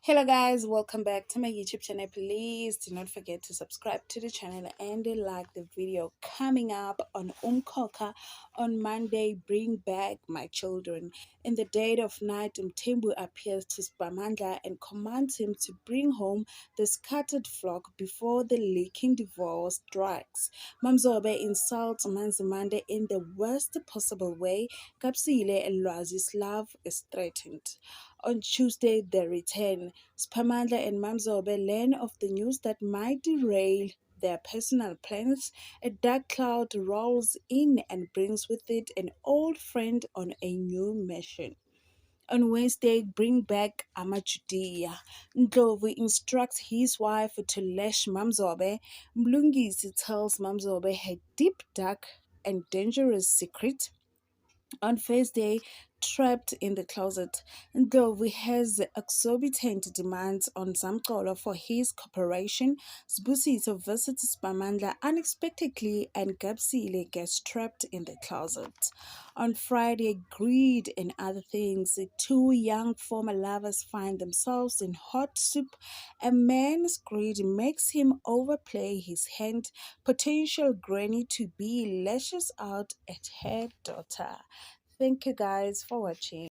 Hello guys, welcome back to my YouTube channel. Please do not forget to subscribe to the channel and like the video. Coming up on Umkhokha on Monday, bring back my children. In the dead of night, Umthembu appears to Siphamandla and commands him to bring home the scattered flock before the leaking divorce strikes. Mamzobe insults Manzimande in the worst possible way. Kapsile and Lwazi's love is threatened. On Tuesday, they return. Siphamandla and Mamzobe learn of the news that might derail their personal plans. A dark cloud rolls in and brings with it an old friend on a new mission. On Wednesday, bring back Amajudia. Ndlovu instructs his wife to lash Mamzobe. Mlungisi tells Mamzobe her deep, dark, and dangerous secret. On Thursday, trapped in the closet, Ndlovu has exorbitant demands on Zamcolo for his cooperation. Sibusiso visits Siphamandla unexpectedly and Gabsile gets trapped in the closet. On Friday, greed and other things, two young former lovers find themselves in hot soup. A man's greed makes him overplay his hand. Potential granny to be lashes out at her daughter. Thank you guys for watching.